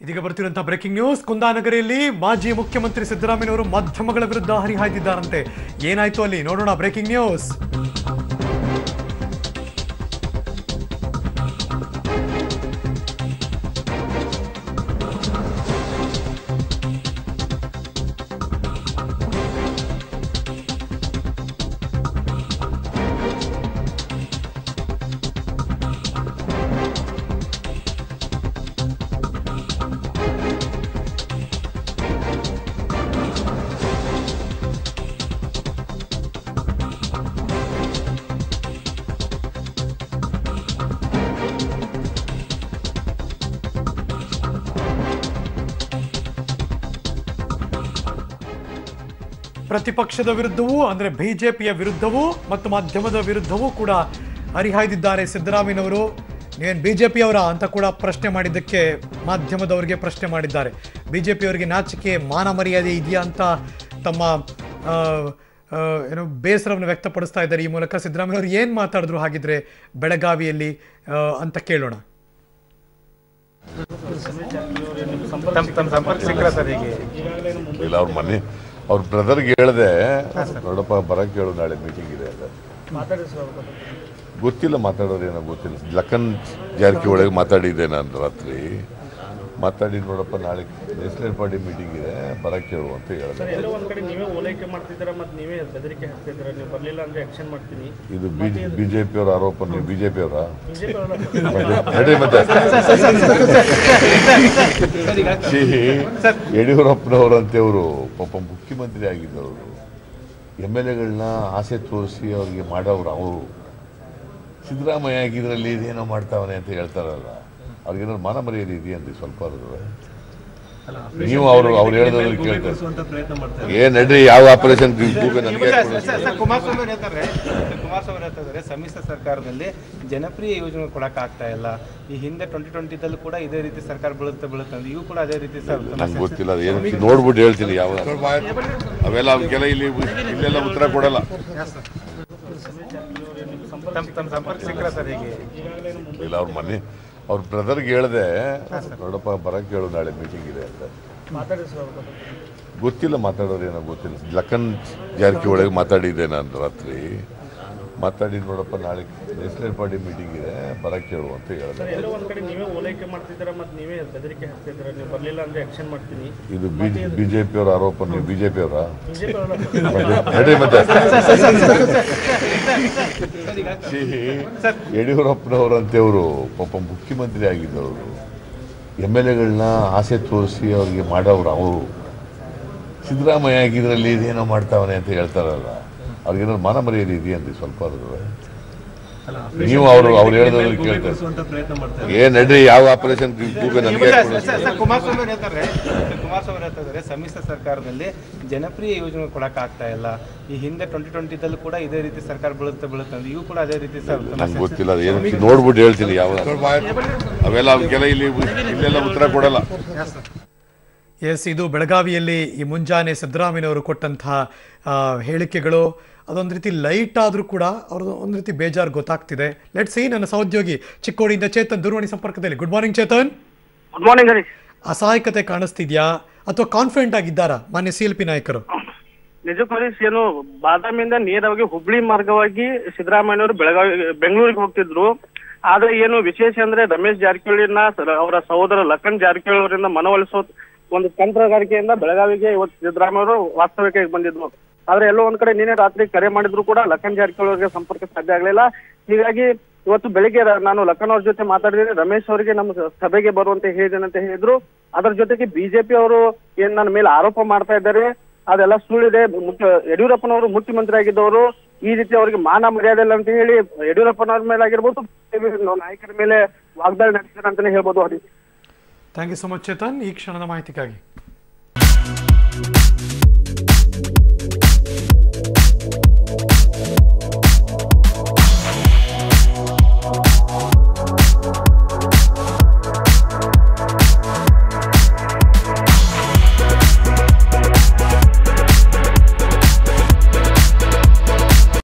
ಇದೀಗ ಬರ್ತಿರುವಂತಹ breaking news. ಕುಂದಾನಗರಿಯಲ್ಲಿ ಮಾಜಿ ಮುಖ್ಯಮಂತ್ರಿ ಸಿದ್ದರಾಮಯ್ಯನವರು ಮಾಧ್ಯಮಗಳ ವಿರುದ್ಧ ಹರಿಹಾಯ್ದಿದ್ದಾರಂತೆ. ಏನಾಯ್ತು ಅಲ್ಲಿ ನೋಡೋಣ. Breaking news. ಪ್ರತಿಪಕ್ಷದ ವಿರುದ್ಧವೂ ಅಂದ್ರೆ ಬಿಜೆಪಿಯ ವಿರುದ್ಧವೂ ಮತ್ತು ಮಾಧ್ಯಮದ ವಿರುದ್ಧವೂ ಕೂಡ ಹರಿಹಾಯ್ದಿದ್ದಾರೆ ಸಿದ್ದರಾಮಯ್ಯನವರು. ನೀವೇನು ಬಿಜೆಪಿಯವರ ಅಂತ ಕೂಡ ಪ್ರಶ್ನೆ ಮಾಡಿದ್ದಕ್ಕೆ ಮಾಧ್ಯಮದವರಿಗೆ ಪ್ರಶ್ನೆ ಮಾಡಿದ್ದಾರೆ. ಬಿಜೆಪಿಯವರಿಗೆ ನಾಚಿಕೆ ಮಾನ ಮರ್ಯಾದೆ ಇದೆಯಾ ಅಂತ ತಮ್ಮ ಏನು ಬೇಸರವನ್ನು ವ್ಯಕ್ತಪಡಿಸ್ತಾ ಇದ್ದಾರೆ. ಈ ಮೂಲಕ ಸಿದ್ದರಾಮಯ್ಯವರು ಏನು ಮಾತಾಡಿದ್ರು ಹಾಗಿದ್ರೆ ಬೆಳಗಾವಿಯಲ್ಲಿ ಅಂತ ಕೇಳೋಣ. ಅವ್ರ ಬ್ರದರ್ಗೆ ಹೇಳಿದೆ, ನೋಡಪ್ಪ ಬರಕ್ಕೆ ಹೇಳು, ನಾಳೆ ಮೀಟಿಂಗ್ ಇದೆ ಅಂತ. ಗೊತ್ತಿಲ್ಲ, ಮಾತಾಡೋರು ಏನೋ ಗೊತ್ತಿಲ್ಲ. ಲಖನ್ ಜಾರಕಿಹೊಳಿಗೆ ಮಾತಾಡಿದ್ದೆ ನಾನು ರಾತ್ರಿ. ಮಾತಾಡಿ ನೋಡಪ್ಪ ನಾಳೆ ನ್ಯಾಷನಲ್ ಪಾರ್ಟಿ ಮೀಟಿಂಗ್ ಇದೆ, ಬರಕ್ಕೆ ಹೇಳು ಅಂತ ಹೇಳಿದೆ. ಇದು ಬಿಜೆಪಿಯವರ ಆರೋಪ. ನೀವು ಬಿಜೆಪಿಯವರ ಯಡಿಯೂರಪ್ಪನವರು ಅಂತೇವರು ಪಾಪ ಮುಖ್ಯಮಂತ್ರಿ ಆಗಿದ್ದವರು. MLAಗಳನ್ನ ಆಸೆ ತೋರಿಸಿ ಅವ್ರಿಗೆ ಮಾಡೋರು ಅವರು. ಸಿದ್ದರಾಮಯ್ಯ ಆಗಿದ್ರಲ್ಲಿ ಇದೇನೋ ಮಾಡ್ತಾವನೆ ಅಂತ ಹೇಳ್ತಾರಲ್ಲ, ಅವ್ರಿಗೇನೋ ಮಾನ ಮರ್ಯಾದೆ ಇದೆಯಂತೆ ಸ್ವಲ್ಪ. ನೀವು ಅವ್ರು ಹೇಳಿದ್ರು ಕೇಳ್ತಾರೆ, ಏನ್ ನಡ್ರಿ ಯಾವ ಆಪರೇಷನ್ ಕುಮಾರಸ್ವಾಮಿ ಹೇಳ್ತಾರೆ. ಸಮ್ಮಿಶ್ರ ಸರ್ಕಾರದಲ್ಲಿ ಜನಪ್ರಿಯ ಯೋಜನೆ ಕೊಡಕ್ ಆಗ್ತಾ ಇಲ್ಲ. ಈ ಹಿಂದೆ 2020 ಕೂಡ ಇದೇ ರೀತಿ ಸರ್ಕಾರ ಬೀಳುತ್ತೆ ಇವು ಕೂಡ ಅದೇ ರೀತಿ. ನಂಗೆ ಗೊತ್ತಿಲ್ಲ, ಏನು ನೋಡ್ಬಿಟ್ಟು ಹೇಳ್ತೀನಿ. ಯಾವ ಅವೆಲ್ಲ ಅವಕ್ಕೆಲ್ಲ ಇಲ್ಲೆಲ್ಲ ಉತ್ತರ ಕೊಡಲ್ಲ. ಇಲ್ಲ, ಅವ್ರ ಬ್ರದರ್ಗೆ ಹೇಳಿದೆ, ನೋಡಪ್ಪ ಬರಕ್ಕೆ ಹೇಳು, ನಾಳೆ ಮೀಟಿಂಗ್ ಇದೆ ಅಂತ. ಗೊತ್ತಿಲ್ಲ, ಮಾತಾಡೋರು ಏನೋ ಗೊತ್ತಿಲ್ಲ. ಲಖನ್ ಜಾರಕಿಹೊಳಿಗೆ ಮಾತಾಡಿದ್ದೆ ನಾನು ರಾತ್ರಿ. ಮಾತಾಡಿ ನೋಡಪ್ಪ ನಾಳೆ ನ್ಯಾಷನಲ್ ಪಾರ್ಟಿ ಮೀಟಿಂಗ್ ಇದೆ, ಬರಕ್ಕೆ ಹೇಳು ಅಂತ ಹೇಳಿದೆ. ಇದು ಬಿಜೆಪಿಯವರ ಆರೋಪ. ನೀವು ಬಿಜೆಪಿಯವರ ಯಡಿಯೂರಪ್ಪನವರು ಅಂತೇವರು ಪಾಪ ಮುಖ್ಯಮಂತ್ರಿ ಆಗಿದ್ದವರು. MLAಗಳನ್ನ ಆಸೆ ತೋರಿಸಿ ಅವ್ರಿಗೆ ಮಾಡೋರು ಅವರು. ಸಿದ್ದರಾಮಯ್ಯ ಆಗಿದ್ರಲ್ಲಿ ಇದೇನೋ ಮಾಡ್ತಾವನೆ ಅಂತ ಹೇಳ್ತಾರಲ್ಲ, ಅವ್ರಿಗೇನೋ ಮಾನ ಮರ್ಯಾದೆ ಇದೆಯಂತೆ ಸ್ವಲ್ಪ. ನೀವು ಅವ್ರು ಹೇಳಿದ್ರು ಕೇಳ್ತಾರೆ, ಏನ್ ನಡ್ರಿ ಯಾವ ಆಪರೇಷನ್ ನನಗೆ. ಕುಮಾರಸ್ವಾಮಿ ಹೇಳ್ತಾರೆ. ಸಮ್ಮಿಶ್ರ ಸರ್ಕಾರದಲ್ಲಿ ಜನಪ್ರಿಯ ಯೋಜನೆ ಕೊಡಕ್ ಆಗ್ತಾ ಇಲ್ಲ. ಈ ಹಿಂದೆ 2020 ಕೂಡ ಇದೇ ರೀತಿ ಸರ್ಕಾರ ಬೀಳುತ್ತೆ ಇವು ಕೂಡ ಅದೇ ರೀತಿ. ನಂಗೆ ಗೊತ್ತಿಲ್ಲ, ಏನು ನೋಡ್ಬಿಟ್ಟು ಹೇಳ್ತೀನಿ. ಯಾವ ಅವೆಲ್ಲ ಅವಕ್ಕೆಲ್ಲ ಇಲ್ಲೆಲ್ಲ ಉತ್ತರ ಕೊಡಲ್ಲ. ಎಸ್, ಇದು ಬೆಳಗಾವಿಯಲ್ಲಿ ಈ ಮುಂಜಾನೆ ಸಿದ್ದರಾಮಯ್ಯನವರು ಕೊಟ್ಟಂತಹ ಹೇಳಿಕೆಗಳು. ಅದೊಂದು ರೀತಿ ಲೈಟ್ ಆದರೂ ಕೂಡ ಅವ್ರದ್ದು ಒಂದು ರೀತಿ ಬೇಜಾರು ಗೊತ್ತಾಗ್ತಿದೆ. Let's see. ನನ್ನ ಸಹೋದ್ಯೋಗಿ ಚಿಕ್ಕೋಡಿಯಿಂದ ಚೇತನ್ ದೂರವಾಣಿ ಸಂಪರ್ಕದಲ್ಲಿ. Good morning Chetan. Good morning Harish. ಅಸಹಾಯಕತೆ ಕಾಣಿಸ್ತಿದ್ಯಾ ಅಥವಾ ಕಾನ್ಫಿಡೆಂಟ್ ಆಗಿದ್ದಾರಾ ಮಾನ್ಯ CLP ನಾಯಕರು? ನಿಜಕ್ಕೂ ಹರೀಶ್, ಏನು ಬಾದಾಮಿಯಿಂದ ನೇರವಾಗಿ ಹುಬ್ಳಿ ಮಾರ್ಗವಾಗಿ ಸಿದ್ದರಾಮಯ್ಯನವರು ಬೆಂಗಳೂರಿಗೆ ಹೋಗ್ತಿದ್ರು. ಆದ್ರೆ ಏನು ವಿಶೇಷ ಅಂದ್ರೆ ರಮೇಶ್ ಜಾರಕಿಹೊಳಿನ ಅವರ ಸಹೋದರ ಲಖನ್ ಜಾರಕಿಹೊಳಿ ಅವರಿಂದ ಮನವೊಲಿಸೋ ಒಂದು ತಂತ್ರಗಾರಿಕೆಯಿಂದ ಬೆಳಗಾವಿಗೆ ಇವತ್ತು ಸಿದ್ದರಾಮಯ್ಯವರು ವಾಸ್ತವಿಕ ಬಂದಿದ್ರು. ಆದ್ರೆ ಎಲ್ಲೋ ಒಂದ್ ಕಡೆ ನಿನ್ನೆ ರಾತ್ರಿ ಕರೆ ಮಾಡಿದ್ರು ಕೂಡ ಲಖನ್ ಜಾರಕಿಹೊಳಿ ಅವರಿಗೆ ಸಂಪರ್ಕ ಸಾಧ್ಯ ಆಗ್ಲಿಲ್ಲ. ಹೀಗಾಗಿ ಇವತ್ತು ಬೆಳಿಗ್ಗೆ ನಾನು ಲಖನ್ ಅವ್ರ ಜೊತೆ ಮಾತಾಡಿದ್ರೆ ರಮೇಶ್ ಅವರಿಗೆ ನಮ್ಮ ಸಭೆಗೆ ಬರುವಂತೆ ಹೇಳಿದ್ದೇನೆ ಅಂತ ಹೇಳಿದ್ರು. ಅದರ ಜೊತೆಗೆ ಬಿಜೆಪಿ ಅವರು ಏನ್ ನನ್ನ ಮೇಲೆ ಆರೋಪ ಮಾಡ್ತಾ ಇದ್ದಾರೆ ಅದೆಲ್ಲ ಸುಳ್ಳಿದೆ. ಯಡಿಯೂರಪ್ಪನವರು ಮುಖ್ಯಮಂತ್ರಿ ಆಗಿದ್ದವರು ಈ ರೀತಿ ಅವರಿಗೆ ಮಾನ ಮರ್ಯಾದೆ ಇಲ್ಲ ಅಂತ ಹೇಳಿ ಯಡಿಯೂರಪ್ಪನವ್ರ ಮೇಲೆ ಆಗಿರ್ಬೋದು, ನಾಯಕರ ಮೇಲೆ ವಾಗ್ದಾಳಿ ನಡೆಸಿದ್ದಾರೆ ಅಂತಾನೆ ಹೇಳ್ಬೋದು. Harish, thank you so much Chetan ಈ ಕ್ಷಣದ ಮಾಹಿತಿಗಾಗಿ.